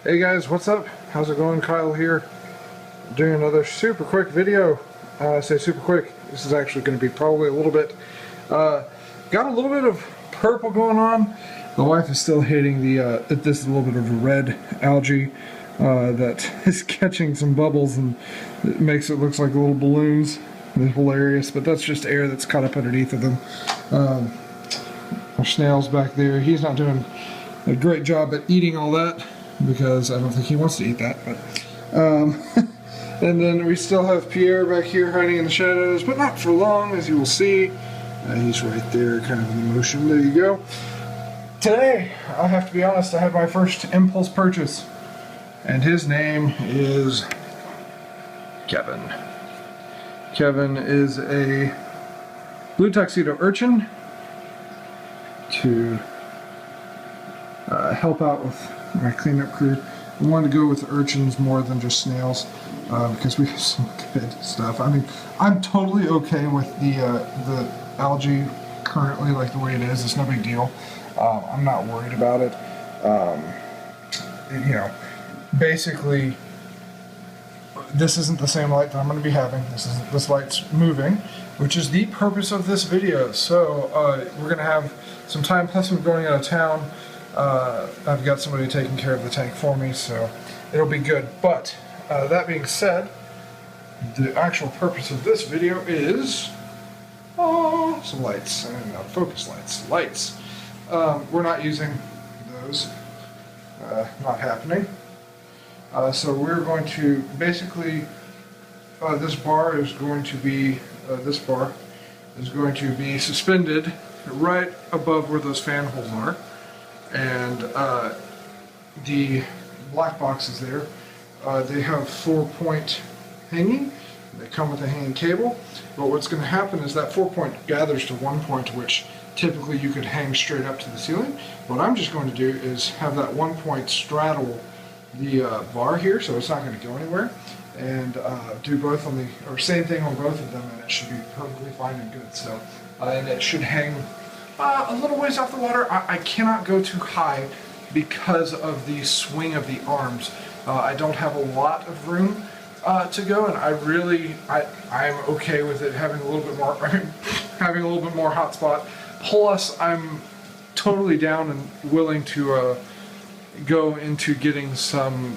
Hey guys, what's up? How's it going? Kyle here, doing another super quick video. I say super quick, this is actually going to be probably a little bit, got a little bit of purple going on. The wife is still hating this is a little bit of a red algae that is catching some bubbles and it makes it look like little balloons. They're hilarious, but that's just air that's caught up underneath of them. Our snail's back there. He's not doing a great job at eating all that, because I don't think he wants to eat that, but and then we still have Pierre back here hiding in the shadows, but not for long, as you will see. He's right there, kind of in motion. There you go. Today, I have to be honest, I had my first impulse purchase, and his name is Kevin. Kevin is a blue tuxedo urchin to help out with my cleanup crew. I wanted to go with urchins more than just snails because we have some good stuff. I mean, I'm totally okay with the algae currently, like the way it is. It's no big deal. I'm not worried about it. You know, basically, this isn't the same light that I'm going to be having. This light's moving, which is the purpose of this video. So we're going to have some time, plus I'm going out of town. I've got somebody taking care of the tank for me, so it'll be good. But that being said, the actual purpose of this video is some lights, and not focus lights. Lights. We're not using those. Not happening. So we're going to basically this bar is going to be suspended right above where those fan holes are. And the black boxes there, they have 4-point hanging. They come with a hanging cable. But what's going to happen is that 4-point gathers to 1 point, which typically you could hang straight up to the ceiling. What I'm just going to do is have that 1 point straddle the bar here, so it's not going to go anywhere. And do both on the, or same thing on both of them, and it should be perfectly fine and good. So, and it should hang a little ways off the water. I cannot go too high because of the swing of the arms. I don't have a lot of room to go, and I'm okay with it having a little bit more, having a little bit more hot spot. Plus, I'm totally down and willing to go into getting some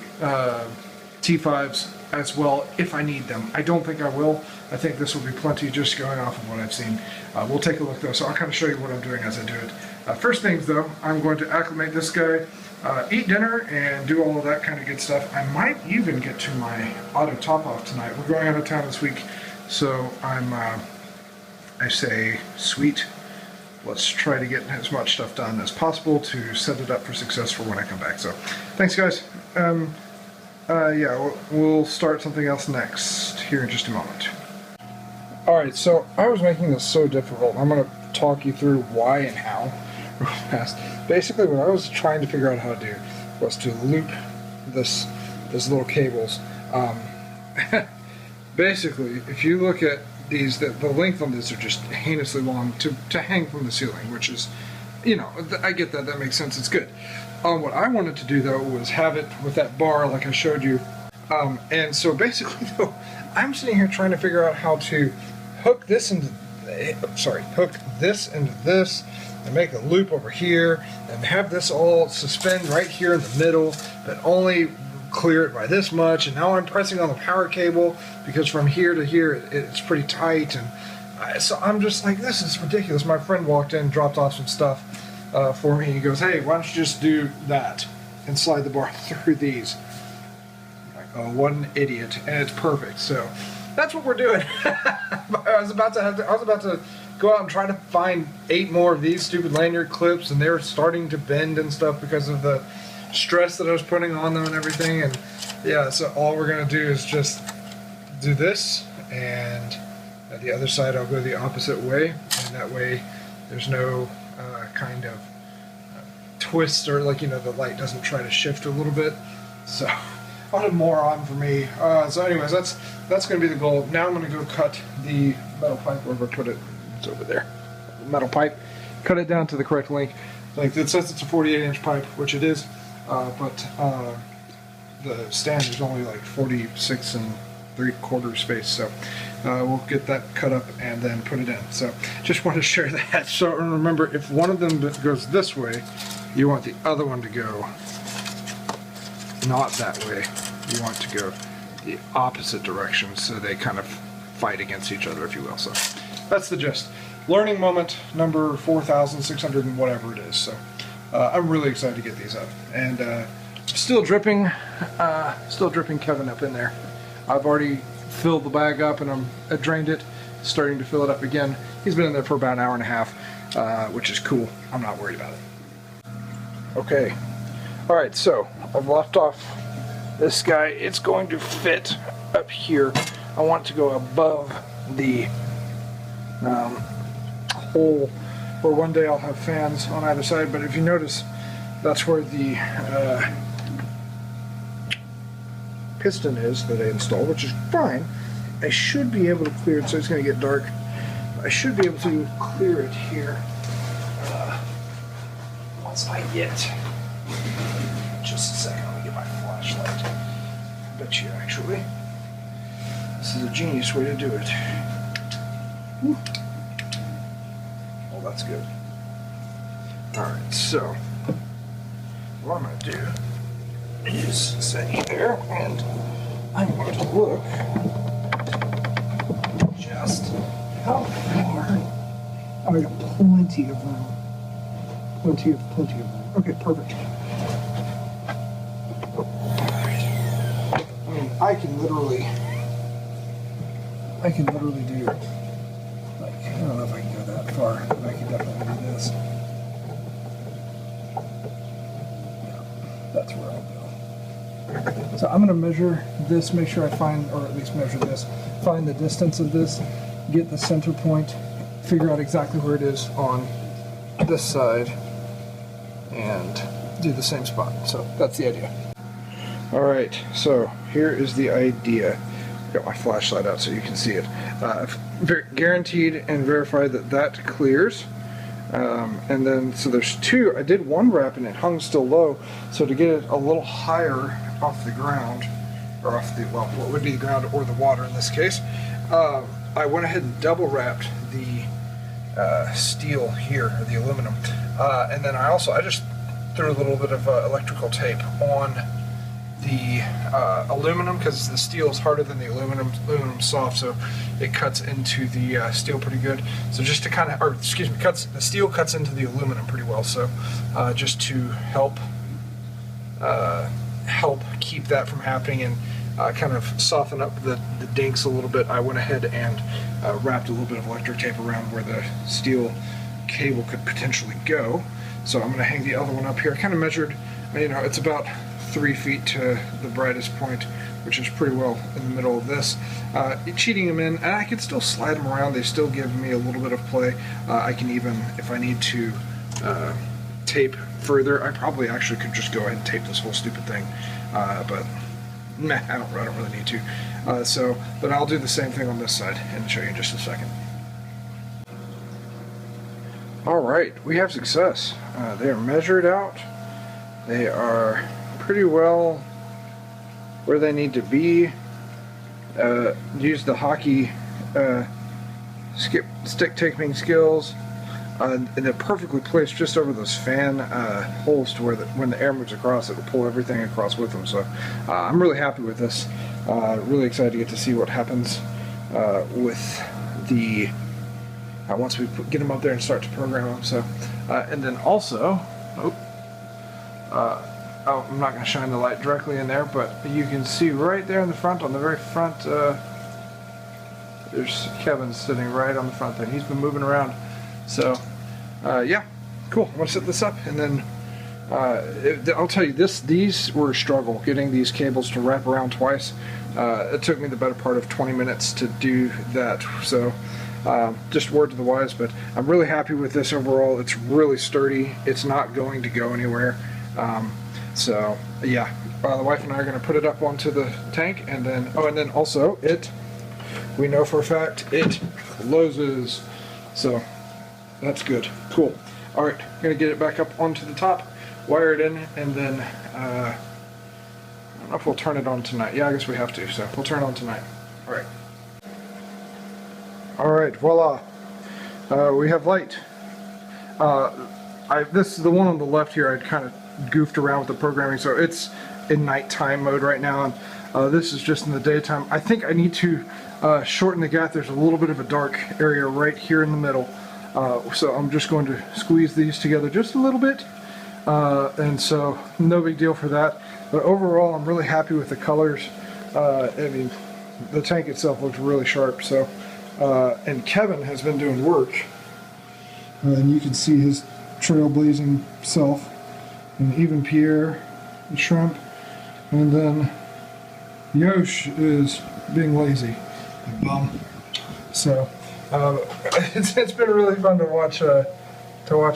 T5s as well if I need them. I don't think I will. I think this will be plenty just going off of what I've seen. We'll take a look though, so I'll kind of show you what I'm doing as I do it. First things though, I'm going to acclimate this guy, eat dinner, and do all of that kind of good stuff. I might even get to my auto top off tonight. We're going out of town this week, so I say, sweet, let's try to get as much stuff done as possible to set it up for success for when I come back. So, thanks guys. Yeah, we'll start something else next here in just a moment. Alright, so I was making this so difficult. I'm going to talk you through why and how real fast. Basically, what I was trying to figure out how to do was to loop this little cables. Basically, if you look at these, the length on these are just heinously long to hang from the ceiling, which is, you know, I get that, that makes sense, it's good. What I wanted to do though was have it with that bar like I showed you, and so basically though, I'm sitting here trying to figure out how to hook this into this, and make a loop over here, and have this all suspend right here in the middle, but only clear it by this much. And now I'm pressing on the power cable because from here to here it's pretty tight, and so I'm just like, this is ridiculous. My friend walked in, dropped off some stuff for me. He goes, hey, why don't you just do that and slide the bar through these? I'm like, oh, what an idiot. And it's perfect. So that's what we're doing. I was about to go out and try to find 8 more of these stupid lanyard clips, and they were starting to bend and stuff because of the stress that I was putting on them and everything. And yeah, so all we're gonna do is just do this, and at the other side I'll go the opposite way, and that way there's no kind of twist, or like, you know, the light doesn't try to shift a little bit. So what a moron for me. So anyways, that's going to be the goal. Now I'm going to go cut the metal pipe wherever I put it. It's over there. Metal pipe. Cut it down to the correct length. Like it says it's a 48-inch pipe, which it is. But the stand is only like 46 3/4 space, so we'll get that cut up and then put it in. So just want to share that. So remember, if one of them goes this way, you want the other one to go not that way. You want to go the opposite direction, so they kind of fight against each other, if you will. So that's the gist. Learning moment number 4,600 and whatever it is. So I'm really excited to get these up, and still dripping Kevin up in there. I've already filled the bag up and I drained it, starting to fill it up again. He's been in there for about an hour and a half, which is cool. I'm not worried about it. Okay, all right, so I've left off this guy. It's going to fit up here. I want it to go above the hole where one day I'll have fans on either side, but if you notice, that's where the piston is that I installed, which is fine. I should be able to clear it, so it's going to get dark. I should be able to clear it here once I get, just a second, let me get my flashlight. I bet you actually, this is a genius way to do it. Whew. Well, that's good. Alright, so what I'm going to do is set you there, and I'm going to look just how far. Oh, I got plenty of room. Plenty of room. Okay, perfect. I mean, I can literally do, like, I don't know if I can go that far, but I can definitely do this. Yeah, that's where I'll go. So I'm going to measure this, make sure I find, or at least measure this, find the distance of this, get the center point, figure out exactly where it is on this side, and do the same spot. So that's the idea. Alright, so here is the idea. Got my flashlight out so you can see it. I've guaranteed and verified that that clears. And then, so there's two. I did one wrap and it hung still low, so to get it a little higher off the ground, or off the, well, what would be the ground or the water in this case, I went ahead and double wrapped the steel here, or the aluminum, and then I just threw a little bit of electrical tape on the aluminum, because the steel is harder than the aluminum. Aluminum's soft, so it cuts into the steel pretty good. So just to kind of, or excuse me, the steel cuts into the aluminum pretty well. So just to help keep that from happening and kind of soften up the dinks a little bit, I went ahead and wrapped a little bit of electric tape around where the steel cable could potentially go. So I'm going to hang the other one up here. I kind of measured, you know, it's about 3 feet to the brightest point, which is pretty well in the middle of this. Cheating them in, and I can still slide them around. They still give me a little bit of play. I can even, if I need to tape further, I probably actually could just go ahead and tape this whole stupid thing. But meh, I don't really need to. But I'll do the same thing on this side and show you in just a second. Alright, we have success. They are measured out. They are pretty well where they need to be. Use the hockey stick taping skills, and they're perfectly placed just over those fan holes to where when the air moves across, it will pull everything across with them. So I'm really happy with this. Really excited to get to see what happens with the once we get them up there and start to program them. So and then also, I'm not going to shine the light directly in there, but you can see right there in the front, on the very front, there's Kevin sitting right on the front there. He's been moving around. So, yeah, cool. I'm going to set this up, and then I'll tell you, these were a struggle, getting these cables to wrap around twice. It took me the better part of 20 minutes to do that. So, just word to the wise, but I'm really happy with this overall. It's really sturdy. It's not going to go anywhere. So yeah, the wife and I are going to put it up onto the tank, and then and then also we know for a fact it closes, so that's good. Cool. All right, I'm going to get it back up onto the top, wire it in, and then don't know if we'll turn it on tonight. Yeah, I guess we have to, so we'll turn it on tonight. Alright. Alright, voila. We have light. This is the one on the left here. I'd kind of goofed around with the programming, so it's in nighttime mode right now, and this is just in the daytime. I think I need to shorten the gap. There's a little bit of a dark area right here in the middle, so I'm just going to squeeze these together just a little bit, and so no big deal for that. But overall, I'm really happy with the colors. I mean, the tank itself looks really sharp. So, and Kevin has been doing work, and you can see his trailblazing self, and even Pierre, the shrimp, and then Yosh is being lazy, the bum. So it's been really fun to watch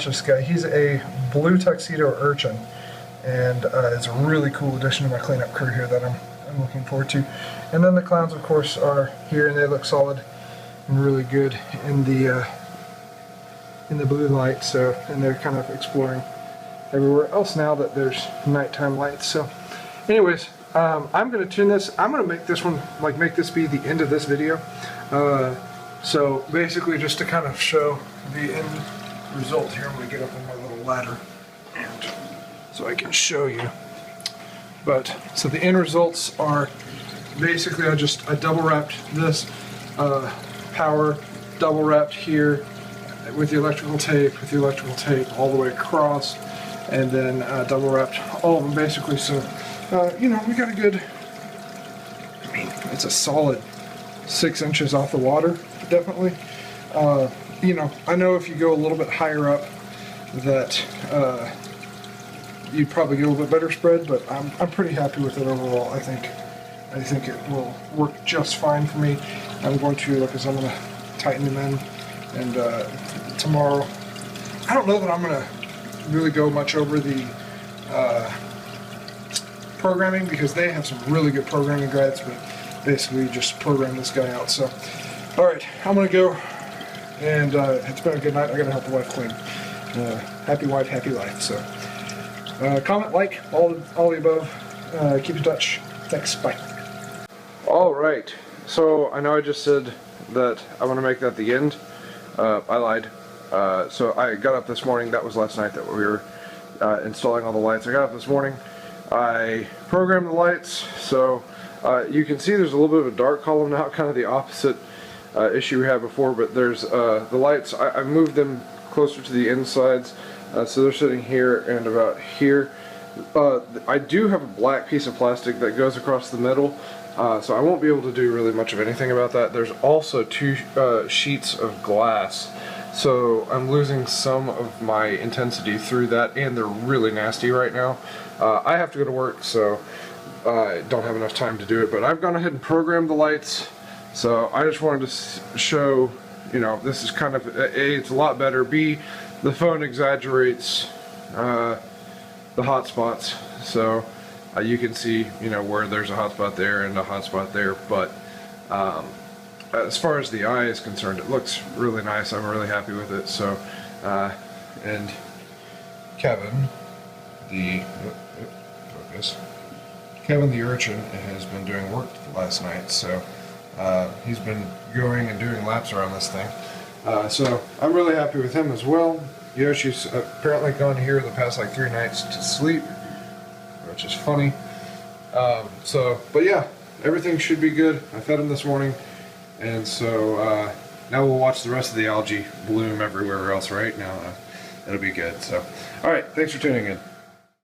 this guy. He's a blue tuxedo urchin, and it's a really cool addition to my cleanup crew here that I'm looking forward to. And then the clowns, of course, are here, and they look solid and really good in the blue light. So, and they're kind of exploring everywhere else now that there's nighttime lights. So, anyways, I'm going to tune this. I'm going to make this one, make this be the end of this video. So basically, just to kind of show the end result here, I'm going to get up on my little ladder, and so I can show you. But so the end results are basically I double wrapped this power, double wrapped here with the electrical tape all the way across, and then double wrapped all of them basically. So you know, we got a good, I mean, it's a solid 6 inches off the water, definitely. You know, I know if you go a little bit higher up that you'd probably get a little bit better spread, but I'm pretty happy with it overall. I think it will work just fine for me. I'm going to, like I said, I'm going to tighten them in, and tomorrow, I don't know that I'm going to really go much over the programming, because they have some really good programming guides, but basically just program this guy out. So, alright, I'm going to go, and it's been a good night. I got to help the wife clean. Happy wife, happy life. So, comment, like, all the above. Keep in touch. Thanks. Bye. Alright, so I know I just said that I want to make that the end. I lied. So I got up this morning. That was last night that we were installing all the lights. I got up this morning. I programmed the lights, so you can see there's a little bit of a dark column now, kind of the opposite issue we had before, but there's the lights, I moved them closer to the insides, so they're sitting here and about here. I do have a black piece of plastic that goes across the middle, so I won't be able to do really much of anything about that. There's also 2 sheets of glass, so I'm losing some of my intensity through that, and they're really nasty right now. I have to go to work, so I don't have enough time to do it, but I've gone ahead and programmed the lights. So I just wanted to show, you know, this is kind of, A, it's a lot better, B, the phone exaggerates the hot spots, so you can see, you know, where there's a hot spot there and a hot spot there, but as far as the eye is concerned, it looks really nice. I'm really happy with it. So, and Kevin, Kevin the urchin has been doing work last night, so he's been going and doing laps around this thing. So I'm really happy with him as well. Yoshi's apparently gone here the past like 3 nights to sleep, which is funny. But yeah, everything should be good. I fed him this morning, and so now we'll watch the rest of the algae bloom everywhere else. Right now, it'll be good. So, all right, thanks for tuning in.